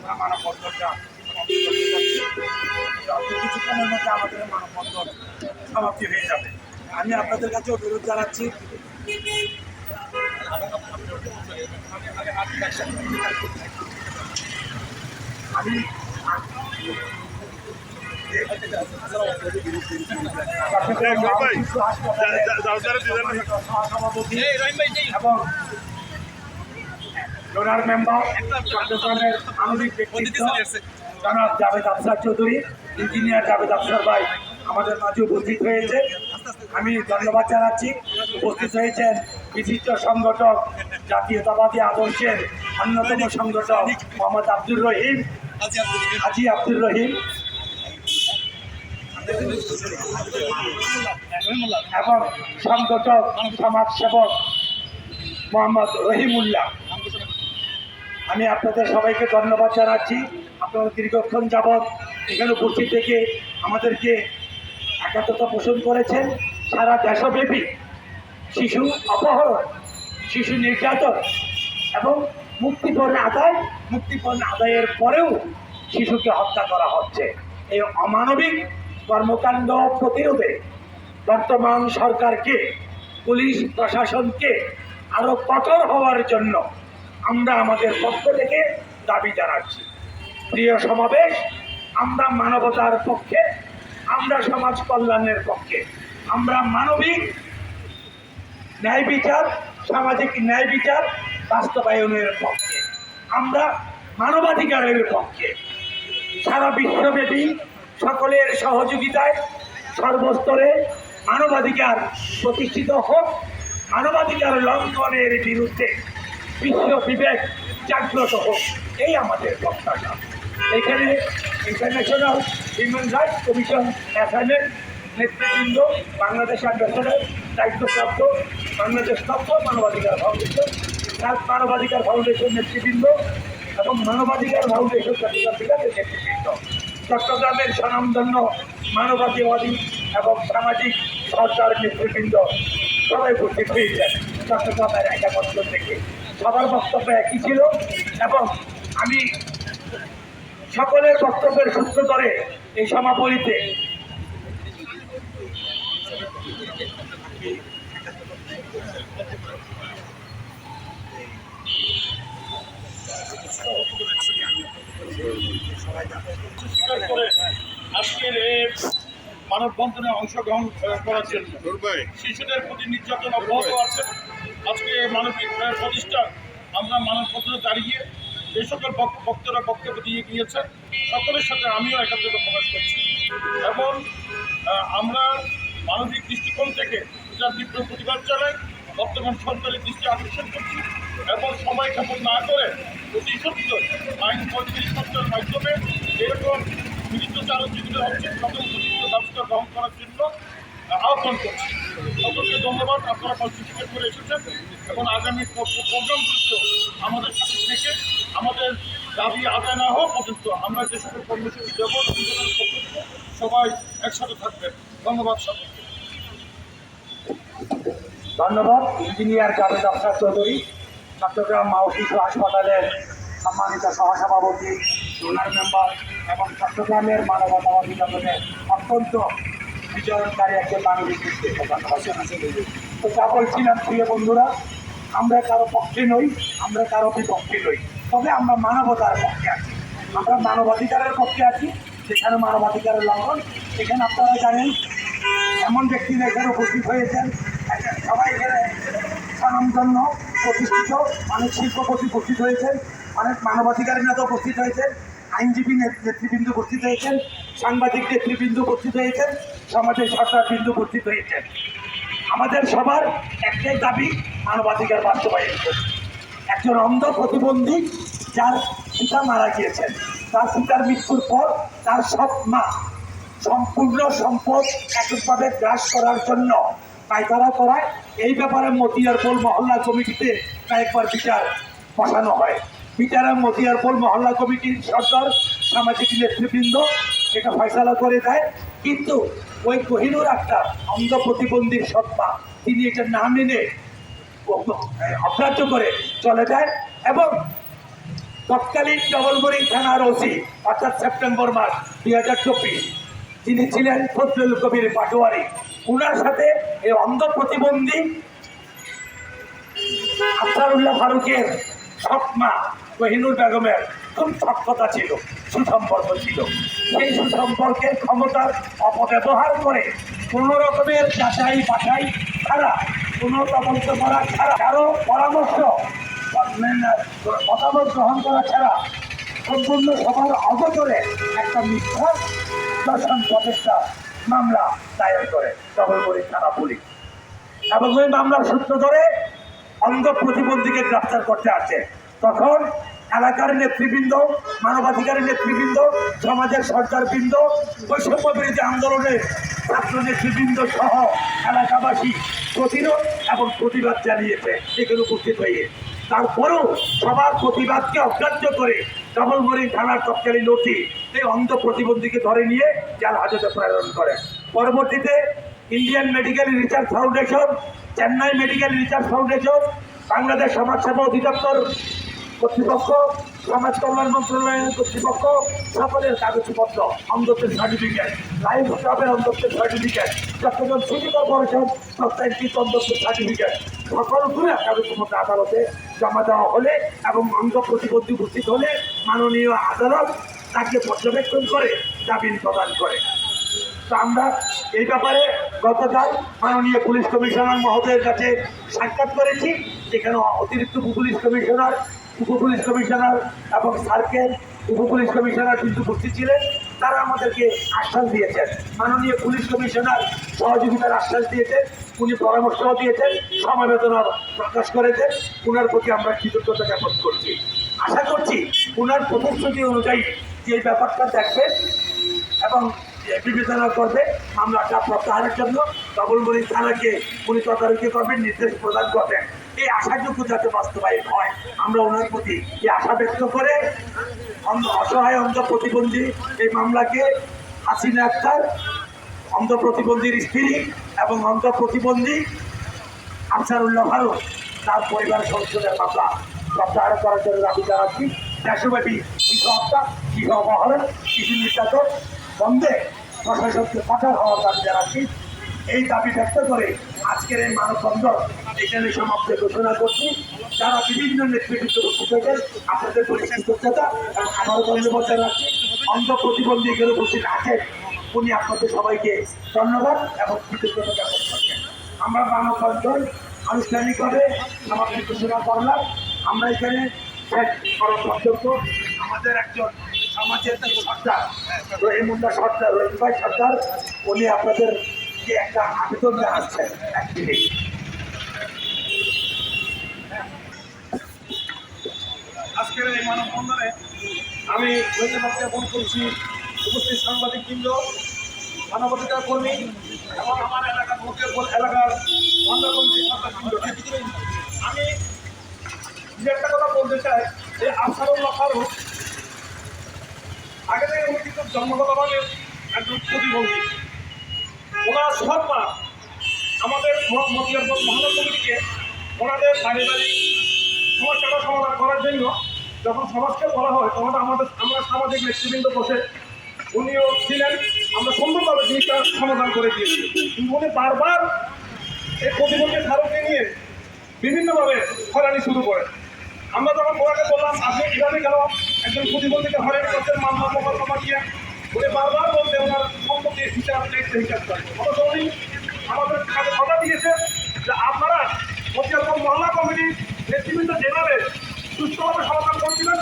আমরা মানববন্ধনটা অল্প কিছুক্ষণের মধ্যে আমাদের মানববন্ধন সমাপ্তি হয়ে যাবে। আমি আপনাদের কাছে অনুরোধ জানাচ্ছি আমি সভাপতি এবং ডোনার মেম্বার চট্টগ্রামের আনুষ্ঠানিক ব্যক্তিত্ব জনাব জাভেদ আফসার চৌধুরী, ইঞ্জিনিয়ার জাভেদ আফসার ভাই আমাদের মাঝে উপস্থিত হয়েছে। আমি ধন্যবাদ জানাচ্ছি। উপস্থিত হয়েছেন বিশিষ্ট সংগঠক, জাতীয়তাবাদী আদর্শের অন্যতম সংগঠক মোহাম্মদ আব্দুর রহিম, হাজি আব্দুর রহিম এবং সংগঠক সমাজসেবক মোহাম্মদ রহিমুল্লাহ। আমি আপনাদের সবাইকে ধন্যবাদ জানাচ্ছি। আপনারা দীর্ঘক্ষণ যাবৎ এখানে উপস্থিত থেকে আমাদেরকে একাত্মতা পোষণ করেছেন। সারা দেশব্যাপী শিশু অপহরণ, শিশু নির্যাতন এবং মুক্তিপণ আদায়ের পরেও শিশুকে হত্যা করা হচ্ছে। এই অমানবিক কর্মকাণ্ড প্রতিরোধে বর্তমান সরকারকে, পুলিশ প্রশাসনকে আরও কঠোর হওয়ার জন্য আমরা আমাদের পক্ষ থেকে দাবি জানাচ্ছি। প্রিয় সমাবেশ, আমরা মানবতার পক্ষে, আমরা সমাজ কল্যাণের পক্ষে, আমরা মানবিক ন্যায় বিচার, সামাজিক ন্যায় বিচার বাস্তবায়নের পক্ষে, আমরা মানবাধিকারের পক্ষে। সারা বিশ্বব্যাপী সকলের সহযোগিতায় সর্বস্তরে মানবাধিকার প্রতিষ্ঠিত হোক, মানবাধিকার লঙ্ঘনের বিরুদ্ধে বিশ্ব বিবেক জাগ্রত হোক, এই আমাদের প্রত্যাশা। এখানে ইন্টারন্যাশনাল হিউম্যান রাইটস কমিশন এর নেতৃবৃন্দ, বাংলাদেশ অ্যাম্বাসেডর, দায়িত্বপ্রাপ্ত বাংলাদেশ তথ্য মানবাধিকার ফাউন্ডেশন, মানবাধিকার ফাউন্ডেশন নেতৃবৃন্দ এবং মানবাধিকার ফাউন্ডেশন চট্টগ্রাম বিভাগের নেতৃবৃন্দ, চট্টগ্রামের স্বনামধন্য মানবতাবাদী এবং সামাজিক সরকার নেতৃবৃন্দ সবাই উপস্থিত হয়েছেন চট্টগ্রামের একাত্ম থেকে। সবার বক্তব্য একই ছিল এবং আমি সকলের বক্তব্যের সূত্র ধরে এই সমাপনীতে আজকের মানববন্ধনে অংশগ্রহণ করার জন্য শিশুদের প্রতি নির্যাতন অব্যাহত আছে। আজকে মানবিক প্রতিষ্ঠান আমরা মানববন্ধনে দাঁড়িয়ে যে সকল বক্তারা বক্তব্য দিয়ে গিয়েছেন সকলের সাথে আমিও একাত্মতা প্রকাশ করছি এবং আমরা মানবিক দৃষ্টিকোণ থেকে এটার তীব্র প্রতিবাদ জানাই। বর্তমান সরকারের দৃষ্টি আকর্ষণ করছি এবং সময় ক্ষেপণ না করে অতি সত্য আইন 35 মাধ্যমে এরকম বিরুদ্ধচারণ যেগুলো হচ্ছে সকল উপযুক্ত ব্যবস্থা গ্রহণ করার জন্য আহ্বান করছি। সকলকে ধন্যবাদ, আপনারা পার্টিসিপেট করে এসেছেন এবং আগামী প্রোগ্রামগুলো আমাদের সাথে থেকে আমাদের দাবি আদায় না হওয়া পর্যন্ত আমরা যে সকল কর্মসূচি দেবো সবাই একসাথে থাকবেন। ধন্যবাদ সকলকে। ধন্যবাদ ইঞ্জিনিয়ার জাভেদ আফসার চৌধুরী, চট্টগ্রাম মা ও শিশু হাসপাতালের সম্মানিত সহসভাপতি, ডোনার মেম্বার এবং চট্টগ্রামের মানবতাবাদী জগতের অত্যন্ত বিচরণকারী একজন মানবিক ব্যক্তিত্ব। তো যা বলছিলাম প্রিয় বন্ধুরা, আমরা কারো পক্ষে নই, আমরা কারো বিপক্ষে নই, তবে আমরা মানবতার পক্ষে আছি, আমরা মানবাধিকারের পক্ষে আছি। যেখানে মানবাধিকারের লঙ্ঘন, সেখানে আপনারা জানেন এমন ব্যক্তিরা এখানে উপস্থিত হয়েছেন, সবাই এখানে স্বনামধন্য প্রতিষ্ঠিত অনেক শিল্পপতি উপস্থিত হয়েছেন, অনেক মানবাধিকারের নেতা উপস্থিত হয়েছেন, আইনজীবী নেতৃবৃন্দ উপস্থিত হয়েছেন, সাংবাদিক নেতৃবৃন্দ উপস্থিত হয়েছেন, সমাজের সরকারবৃন্দ উপস্থিত হয়েছেন। আমাদের সবার একটাই দাবি, মানবাধিকার বাস্তবায়ন করছে। একজন অন্ধ প্রতিবন্ধী যার পিতা মারা গিয়েছেন, তার পিতার মৃত্যুর পর তার সৎ মা সম্পূর্ণ সম্পদ এককভাবে গ্রাস করার জন্য পায়তারা করায়। এই ব্যাপারে মতিয়ারপোল মহল্লা কমিটিতে কয়েকবার বিচার বসানো হয়। বিচারে মতিয়ারপোল মহল্লা কমিটির সরকার, সামাজিক নেতৃবৃন্দ এটা ফয়সালা করে দেয়, কিন্তু ওই কোহিনুর আক্তার অন্ধ প্রতিবন্ধীর সত্তা তিনি এটা না মেনে অগ্রাহ্য করে চলে যায় এবং তৎকালীন ডবলমুরিং থানার ওসি অর্থাৎ সেপ্টেম্বর মাস 2024, যিনি ছিলেন ফজলুল কবির পাটোয়ারি, উনার সাথে এই অন্ধ প্রতিবন্ধী আফসারুল্লাহ ফারুকের সৎমা কোহিনুর বেগমের খুব সক্ষতা ছিল, সুসম্পর্ক ছিল। সেই সুসম্পর্কের ক্ষমতার অপব্যবহার করে কোনো রকমের যাচাই বাছাই ছাড়া, কোনো তদন্ত করা ছাড়া, কারো পরামর্শ মতামত গ্রহণ করা ছাড়া সম্পূর্ণ সবার অগোচরে একটা মিথ্যা দর্শন প্রচেষ্টা মামলা দায়ের করে ডবলমুরিং থানা পুলিশ। এবং ওই মামলার সূত্র ধরে অন্ধ প্রতিবন্ধীকে গ্রেফতার করতে আসে। তখন এলাকার নেতৃবৃন্দ, মানবাধিকারের নেতৃবৃন্দ, সমাজের সরকারবৃন্দ, বৈষম্য বিরোধী আন্দোলনের ছাত্র নেতৃবৃন্দ সহ এলাকাবাসী প্রতিরোধ এবং প্রতিবাদ জানিয়েছে এখানে উপস্থিত হয়ে। তারপরেও সবার প্রতিবাদকে অগ্রাহ্য করে ডবলমুরিং থানার তৎকালীন ওসি এই অন্ধ প্রতিবন্ধীকে ধরে নিয়ে জেল হাজতে প্রেরণ করে। পরবর্তীতে Indian medical research foundation, Chennai medical research foundation, Bangladesh সমাজসেবা অধিদপ্তর কর্তৃপক্ষ, সমাজ কল্যাণ মন্ত্রণালয়ের কর্তৃপক্ষ সকলের কাগজপত্র, অন্ধত্বের সার্টিফিকেট, লাইফ ক্লাবের অন্ধত্বের সার্টিফিকেট, চট্টগ্রাম সিটি কর্পোরেশন প্রত্যেকটির অন্ধত্বের সার্টিফিকেট সকলগুলো কাগজপত্র আদালতে জমা দেওয়া হলে এবং অন্ধ প্রতিবন্ধী উপস্থিত হলে মাননীয় আদালত তাকে পর্যবেক্ষণ করে জামিন প্রদান করে। তো আমরা এই ব্যাপারে গতকাল মাননীয় পুলিশ কমিশনার মহোদয়ের কাছে সাক্ষাৎ করেছি, যেখানে অতিরিক্ত উপপুলিশ কমিশনার, উপপুলিশ কমিশনার এবং সার্কেল উপপুলিশ কমিশনার কিন্তু উপস্থিত ছিলেন। তারা আমাদেরকে আশ্বাস দিয়েছেন, মাননীয় পুলিশ কমিশনার সহযোগিতার আশ্বাস দিয়েছেন, উনি পরামর্শও দিয়েছেন, সমবেদনা প্রকাশ করেছেন। ওনার প্রতি আমরা কৃতজ্ঞতা জ্ঞাপন করছি। আশা করছি ওনার প্রতিশ্রুতি অনুযায়ী যে ব্যাপারটা দেখবেন এবং বিবেচনা করবে, মামলাটা প্রত্যাহারের জন্য ডবলমুরিং থানাকে উনি তদারকি করবেন, নির্দেশ প্রদান করবেন। এই আশাটুকু যাতে বাস্তবায়ন হয় আমরা ওনার প্রতি এই আশা ব্যক্ত করে অসহায় অন্ধ প্রতিবন্ধী এই মামলাকে হাসিনা আক্তার, অন্ধ প্রতিবন্ধীর স্ত্রী এবং অন্ধ প্রতিবন্ধী আফসারুল্লাহ ফারুক তার পরিবার সদস্যদের মামলা প্রত্যাহার করার জন্য দাবি জানাচ্ছি। দেশব্যাপী শিশু হত্যা, শিশু অপহরণ, শিশু নির্যাতন বন্ধে প্রশাসনকে কঠোর হওয়ার দাবি জানাচ্ছি। এই দাবি ব্যক্ত করে আজকের এই মানববন্ধন এখানে সমাপ্ত ঘোষণা করছি। যারা বিভিন্ন নেতৃবৃন্দ উপস্থিত হয়েছেন আপনাদের প্রতি কৃতজ্ঞতা এবং আবারও ধন্যবাদ জানাচ্ছি। অন্ধ প্রতিবন্ধী এখানে উপস্থিত আছেন, উনি আপনাদের সবাইকে ধন্যবাদ এবং কৃতজ্ঞতা জ্ঞাপন করছেন। আমরা মানববন্ধন আনুষ্ঠানিকভাবে সমাপ্তি ঘোষণা করলাম। আমরা এখানে কর্তব্য আমাদের একজন সমাজের যে সর্দার রহিমুল্লাহ সর্দার, রহিম ভাই সর্দার, উনি আপনাদেরকে একটা আবেদন জানাচ্ছেন। এক মিনিট। আজকের এই মানববন্ধনে আমি ধন্যবাদ জ্ঞাপন করছি উপস্থিত সাংবাদিকবৃন্দ, মানবাধিকার কর্মী এবং আমার এলাকার এলাকার গণতান্ত্রিক সরকারবৃন্দ। আমি যে একটা কথা বলতে চাই, যে আফসারুল্লাহ ফারুক আগে থেকে উনি কিন্তু জন্মগতভাবে একজন প্রতিবন্ধী। ওনার সৎমা আমাদের মতিয়ারপুর মহল্লা কমিটিকে ওনাদের পারিবারিক সমস্যাটা সমাধান করার জন্য যখন সমাজকে বলা হয় তখন আমরা সামাজিক নেতৃবৃন্দ বসে উনিও ছিলেন, আমরা সুন্দরভাবে জিনিসটা সমাধান করে দিয়েছি। কিন্তু উনি বারবার এই প্রতিবন্ধী ফারুককে নিয়ে বিভিন্নভাবে হয়রানি শুরু করেন। আমরা যখন ওনাকে বললাম আপনি কীভাবে কেন একজন প্রতিবন্ধীকে হয়রানি করছেন মামলা মোকদ্দমা দিয়ে, উনি বারবার বলতে ওনার সম্পত্তির হিসাব হিসাব করেন। অথচ উনি আমাদের কাছে কথা দিয়েছে যে আপনারা মতিয়ারপুর মহল্লা কমিটির নেতৃবৃন্দ যেভাবে সুস্থভাবে সমাধান করছিলেন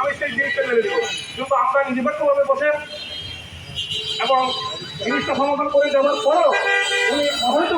আমি সেই জিনিসটা মেনে দেবো। কিন্তু আমরা নিরপেক্ষভাবে বসে এবং জিনিসটা সমাধান করে দেওয়ার পরেও উনি হয়তো